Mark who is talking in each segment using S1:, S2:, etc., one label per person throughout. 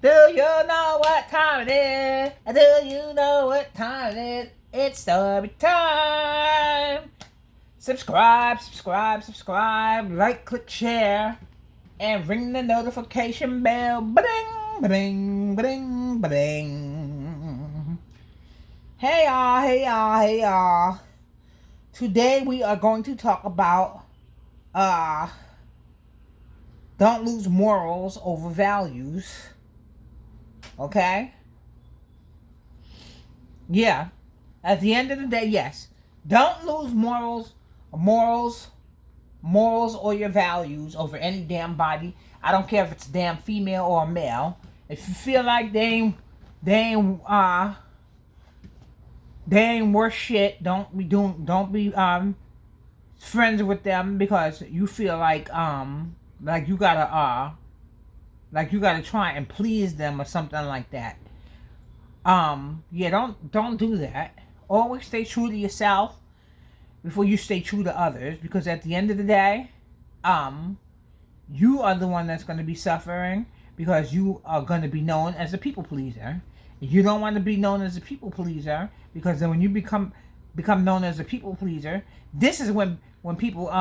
S1: Do you know what time it is? Do you know what time it is? It's story time. Subscribe, subscribe, subscribe. Like, click, share. And ring the notification bell. Ba-ding, ba-ding, ba-ding, ba-ding. Hey y'all, hey y'all, hey y'all. Today we are going to talk about don't lose morals over values. Okay? Yeah. At the end of the day, yes. Don't lose morals or your values over any damn body. I don't care if it's a damn female or a male. If you feel like they ain't worth shit, don't be friends with them because you feel like you gotta try and please them or something like that. Yeah, don't do that. Always stay true to yourself before you stay true to others, because at the end of the day, you are the one that's going to be suffering because you are going to be known as a people pleaser. You don't want to be known as a people pleaser, because then when you become known as a people pleaser, this is when people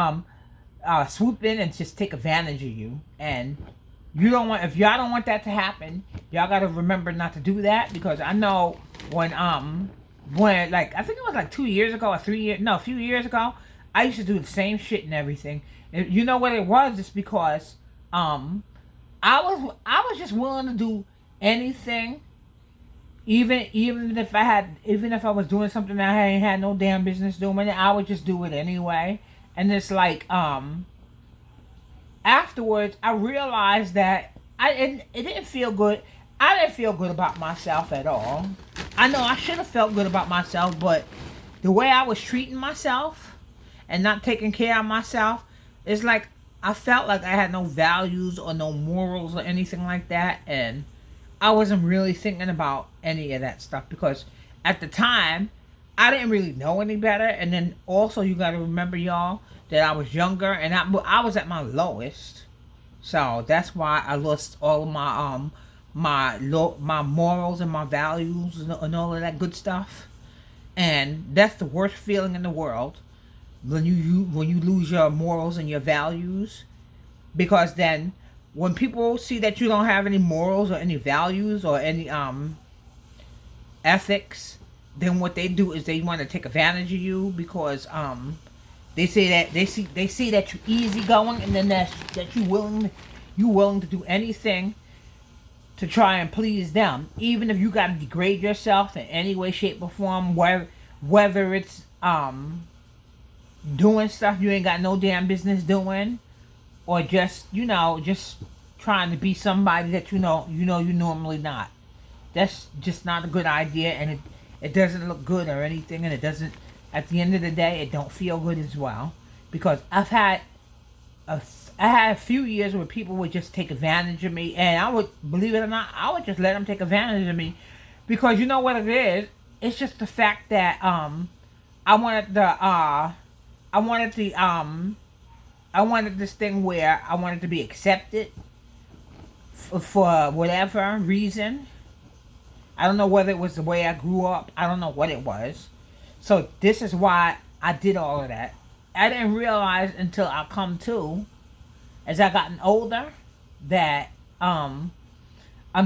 S1: swoop in and just take advantage of you. And you don't want, if y'all don't want that to happen, y'all got to remember not to do that, because I know when like, I think it was like 2 years ago or a few years ago, I used to do the same shit and everything. And you know what it was? It's because I was just willing to do anything, even if I was doing something that I ain't had no damn business doing, I would just do it anyway. And it's like afterwards I realized that it didn't feel good. I didn't feel good about myself at all. I know I should have felt good about myself, but the way I was treating myself and not taking care of myself, it's like I felt like I had no values or no morals or anything like that. And I wasn't really thinking about any of that stuff, because at the time I didn't really know any better. And then also, you got to remember, y'all, that I was younger and I was at my lowest. So that's why I lost all of my morals and my values and all of that good stuff. And that's the worst feeling in the world, when you lose your morals and your values, because then when people see that you don't have any morals or any values or any ethics, then what they do is they want to take advantage of you, because they say that they see that you're easygoing, and then that you willing to do anything to try and please them, even if you got to degrade yourself in any way, shape, or form, whether it's doing stuff you ain't got no damn business doing, or just trying to be somebody that you normally not. That's just not a good idea, and it doesn't look good or anything, and it doesn't, at the end of the day, it don't feel good as well, because I had a few years where people would just take advantage of me, and I would, believe it or not, I would just let them take advantage of me, because you know what it is? It's just the fact that I wanted this thing where I wanted to be accepted for whatever reason. I don't know whether it was the way I grew up. I don't know what it was. So this is why I did all of that. I didn't realize until I come to, as I gotten older, that I'm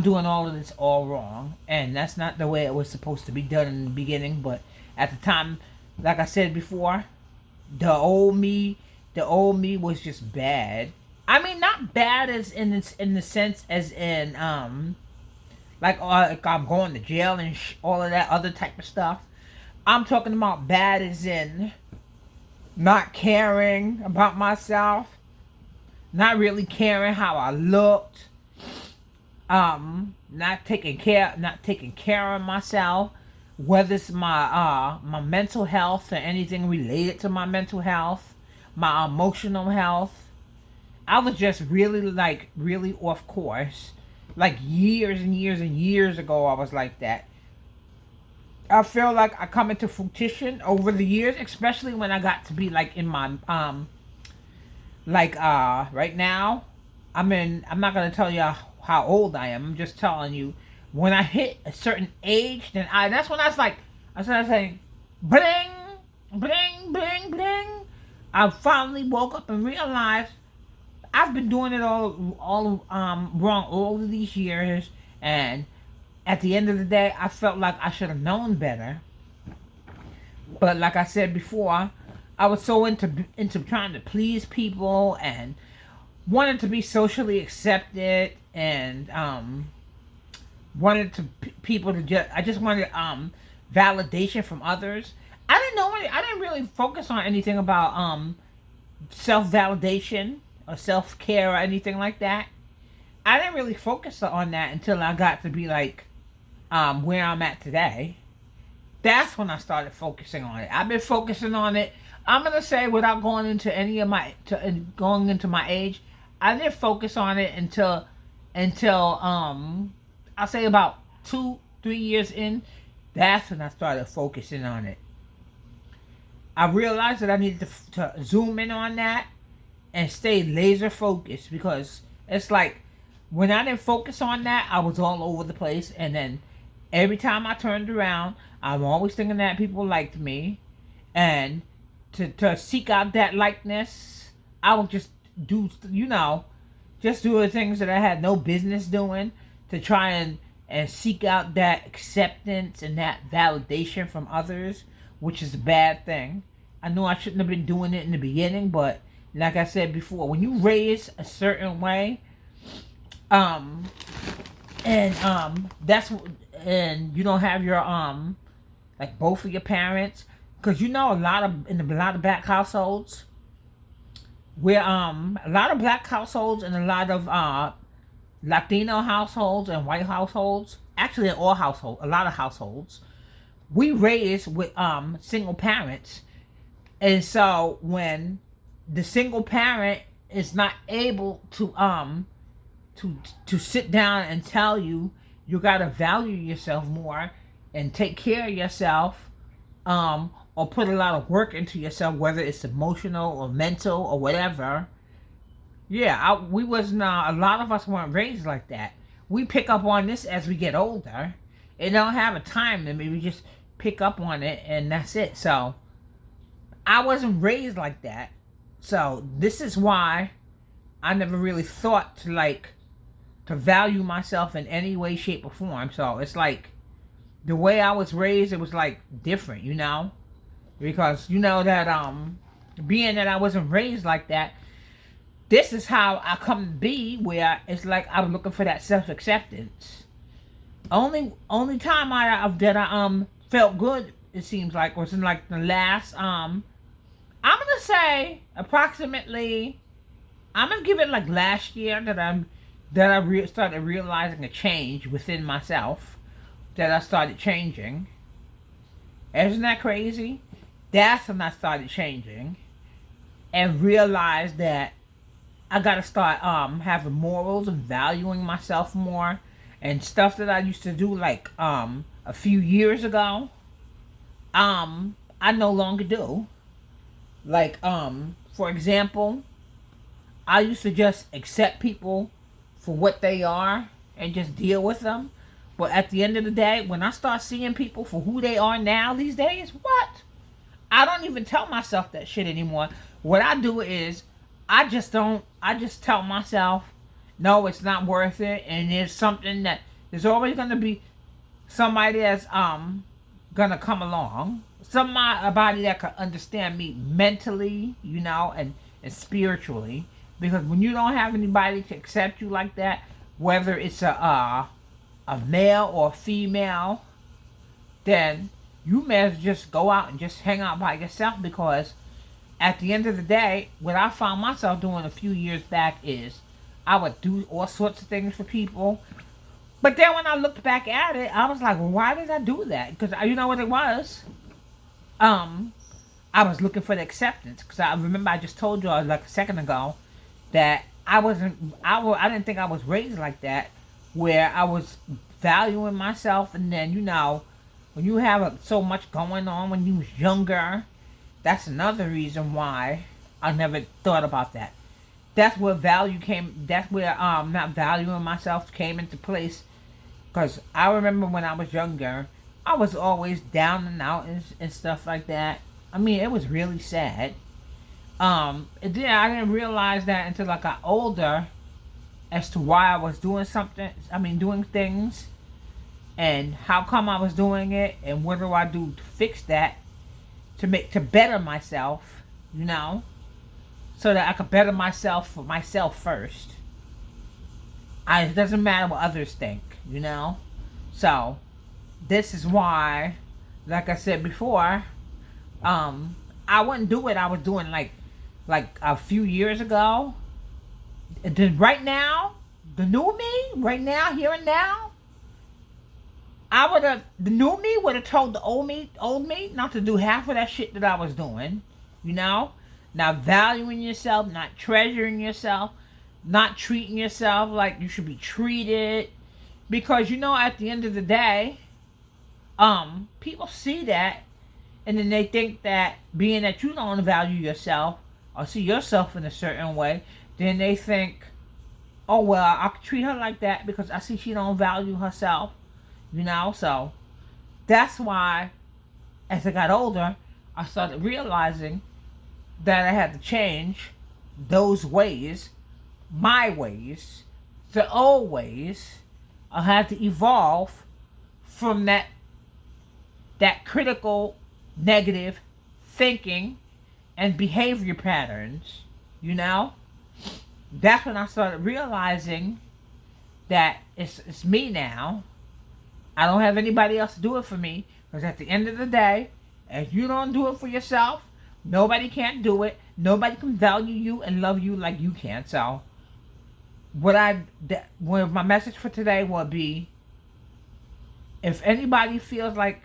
S1: doing all of this all wrong, and that's not the way it was supposed to be done in the beginning. But at the time, like I said before, the old me was just bad. I mean, not bad as in the sense as in like I'm going to jail and all of that other type of stuff. I'm talking about bad as in not caring about myself, not really caring how I looked, not taking care of myself, whether it's my mental health or anything related to my mental health, my emotional health. I was just really off course. Like years and years and years ago, I was like that. I feel like I come into fruition over the years, especially when I got to be like in my right now, I'm not gonna tell you how old I am. I'm just telling you, when I hit a certain age, then that's when I started saying, bling, bling, bling, bling. I finally woke up and realized I've been doing it all wrong all of these years, and at the end of the day, I felt like I should have known better. But like I said before, I was so into trying to please people and wanted to be socially accepted, and wanted to people to just I just wanted validation from others. I didn't really focus on anything about self validation or self care or anything like that. I didn't really focus on that until I got to be like where I'm at today. That's when I started focusing on it. I've been focusing on it. I'm gonna say, without going into going into my age, I didn't focus on it until I'll say about 2-3 years in. That's when I started focusing on it. I realized that I needed to zoom in on that and stay laser focused, because it's like when I didn't focus on that, I was all over the place, and then every time I turned around, I'm always thinking that people liked me, and to seek out that likeness, I would just do just do the things that I had no business doing, to try and seek out that acceptance and that validation from others, which is a bad thing. I know I shouldn't have been doing it in the beginning, but like I said before, when you raise a certain way, that's and you don't have your like both of your parents, because in a lot of black households, where a lot of black households and a lot of Latino households and white households, actually in all households, a lot of households, we raise with single parents. And so when the single parent is not able to sit down and tell you, you gotta value yourself more and take care of yourself, or put a lot of work into yourself, whether it's emotional or mental or whatever. Yeah, we wasn't. A lot of us weren't raised like that. We pick up on this as we get older. It don't have a time limit. We just pick up on it, and that's it. So I wasn't raised like that. So this is why I never really thought to value myself in any way, shape, or form. So it's like the way I was raised, it was like different, because that being that I wasn't raised like that, this is how I come to be, where it's like I was looking for that self acceptance. Only time I felt good, it seems like, was in like the last I'm gonna say approximately, I'm gonna give it like last year that I started realizing a change within myself, that I started changing. Isn't that crazy? That's when I started changing and realized that I gotta start having morals and valuing myself more, and stuff that I used to do like a few years ago, I no longer do. Like for example, I used to just accept people for what they are and just deal with them. But at the end of the day, when I start seeing people for who they are now these days, what? I don't even tell myself that shit anymore. What I do is I just tell myself, no, it's not worth it, and there's always gonna be somebody that's gonna come along. Somebody that can understand me mentally, and spiritually. Because when you don't have anybody to accept you like that, whether it's a male or a female, then you may as well just go out and just hang out by yourself. Because at the end of the day, what I found myself doing a few years back is I would do all sorts of things for people. But then when I looked back at it, I was like, well, why did I do that? Because you know what it was? I was looking for the acceptance. Because I remember I just told you like a second ago that I didn't think I was raised like that, where I was valuing myself. And then, when you have so much going on when you was younger, that's another reason why I never thought about that. that's where value came. That's where not valuing myself came into place. Because I remember when I was younger, I was always down and out and stuff like that. I mean, it was really sad. And then I didn't realize that until I got older as to why I was doing something. I mean, doing things, and how come I was doing it, and what do I do to fix that, to better myself, you know, so that I could better myself for myself first. It doesn't matter what others think, you know. So this is why, like I said before, I wouldn't do what I was doing like a few years ago. Then right now, the new me, right now, here and now, the new me would have told the old me not to do half of that shit that I was doing, you know? Not valuing yourself, not treasuring yourself, not treating yourself like you should be treated. Because, you know, at the end of the day, people see that, and then they think that being that you don't value yourself or see yourself in a certain way, then they think, oh, well, I could treat her like that because I see she don't value herself, you know? So that's why, as I got older, I started realizing that I had to change those ways, my ways, the old ways. I had to evolve from that critical, negative thinking and behavior patterns, you know? That's when I started realizing that it's me now. I don't have anybody else to do it for me, because at the end of the day, if you don't do it for yourself, nobody can do it. Nobody can value you and love you like you can. So what my message for today will be, if anybody feels like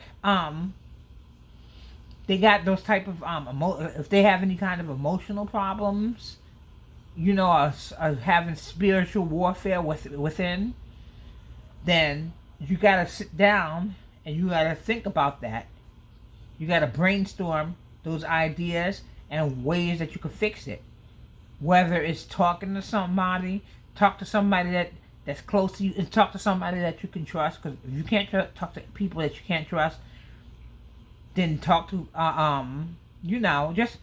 S1: they got those type of if they have any kind of emotional problems, you know, or having spiritual warfare within, then you gotta sit down and you gotta think about that. You gotta brainstorm those ideas and ways that you can fix it. Whether it's talking to somebody, talk to somebody that's close to you, and talk to somebody that you can trust. Because if you can't talk to people that you can't trust, then talk to you know, just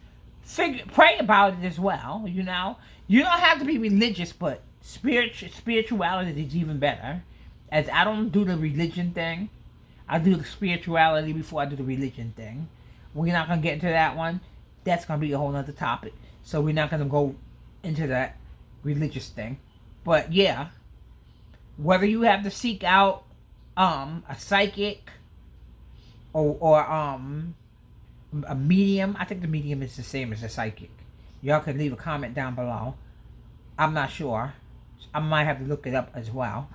S1: pray about it as well. You know, you don't have to be religious, but spirituality is even better. As I don't do the religion thing, I do the spirituality before I do the religion thing. We're not gonna get into that one. That's gonna be a whole nother topic. So we're not gonna go into that religious thing. But yeah, whether you have to seek out a psychic or a medium. I think the medium is the same as a psychic. Y'all can leave a comment down below. I'm not sure. I might have to look it up as well.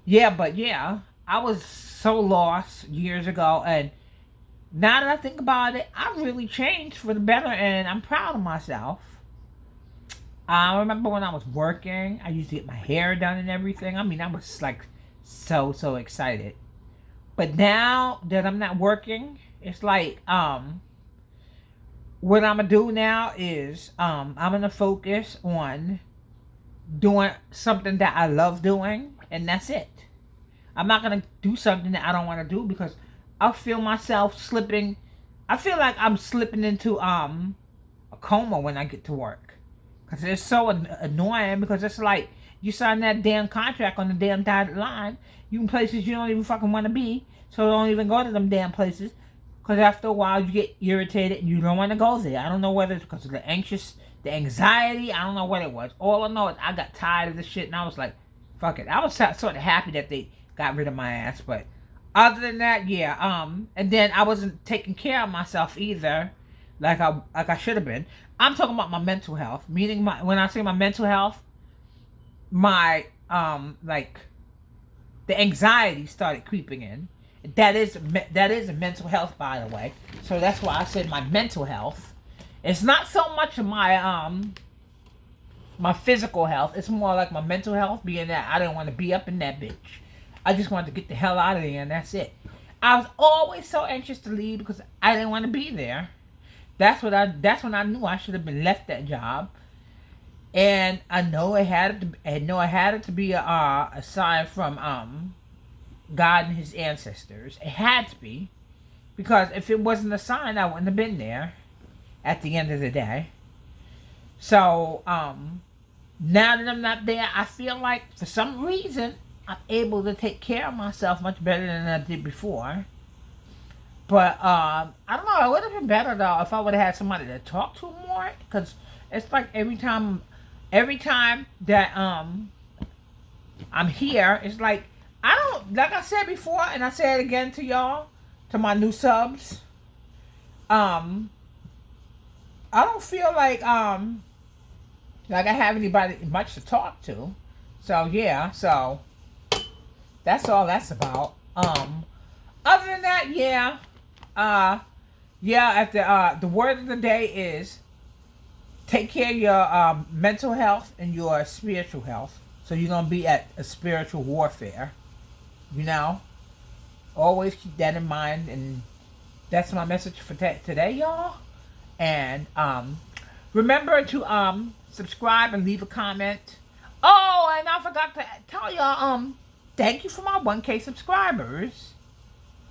S1: Yeah, but yeah, I was so lost years ago, and now that I think about it, I really changed for the better, and I'm proud of myself. I remember when I was working, I used to get my hair done and everything. I mean, I was like so excited. But now that I'm not working, it's like what I'm gonna do now is I'm gonna focus on doing something that I love doing, and that's it. I'm not gonna do something that I don't want to do, because I feel myself slipping. I feel like I'm slipping into a coma when I get to work, because it's so annoying. Because it's like you sign that damn contract on the damn dotted line. You in places you don't even fucking want to be, so don't even go to them damn places. Because after a while you get irritated and you don't want to go there. I don't know whether it's because of the anxiety. I don't know what it was. All I know is I got tired of this shit, and I was like, fuck it. I was sort of happy that they got rid of my ass, but other than that, yeah. And then I wasn't taking care of myself either, like I should have been. I'm talking about my mental health. Meaning, when I say my mental health, my like the anxiety started creeping in. That is a mental health, by the way. So that's why I said my mental health. It's not so much of my physical health. It's more like my mental health, being that I didn't want to be up in that bitch. I just wanted to get the hell out of there, and that's it. I was always so anxious to leave because I didn't want to be there. That's when I knew I should have been left that job. And I know it had it to be a sign from God and his ancestors. It had to be, because if it wasn't a sign, I wouldn't have been there at the end of the day. So now that I'm not there, I feel like for some reason I'm able to take care of myself much better than I did before. But I don't know. It would have been better though if I would have had somebody to talk to more. Because it's like every time that I'm here, it's like I don't, like I said before, and I say it again to y'all, to my new subs. Um, I don't feel like I have anybody much to talk to. So yeah, so that's all that's about. Other than that, yeah. Uh yeah, at the word of the day is take care of your mental health and your spiritual health. So you're gonna be at a spiritual warfare. You know? Always keep that in mind, and that's my message for today, y'all. And remember to subscribe and leave a comment. Oh, and I forgot to tell y'all thank you for my 1K subscribers.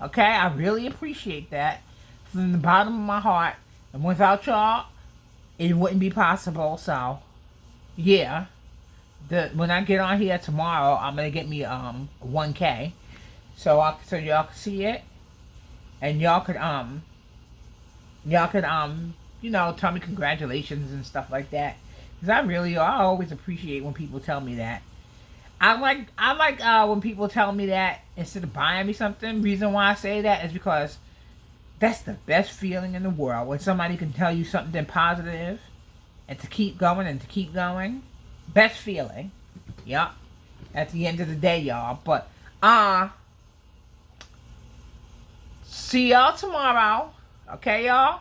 S1: Okay, I really appreciate that from the bottom of my heart. And without y'all, it wouldn't be possible. So, yeah, when I get on here tomorrow, I'm gonna get me 1K, so y'all can see it, and y'all could tell me congratulations and stuff like that. Cause I always appreciate when people tell me that. I like when people tell me that instead of buying me something. Reason why I say that is because that's the best feeling in the world, when somebody can tell you something positive and to keep going and to keep going. Best feeling. Yep. At the end of the day, y'all. But see y'all tomorrow. Okay, y'all?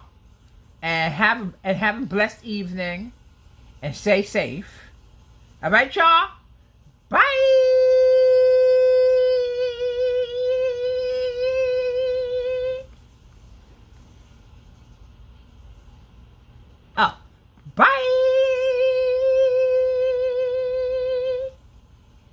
S1: And have a blessed evening, and stay safe. All right, y'all? Bye. Oh, bye.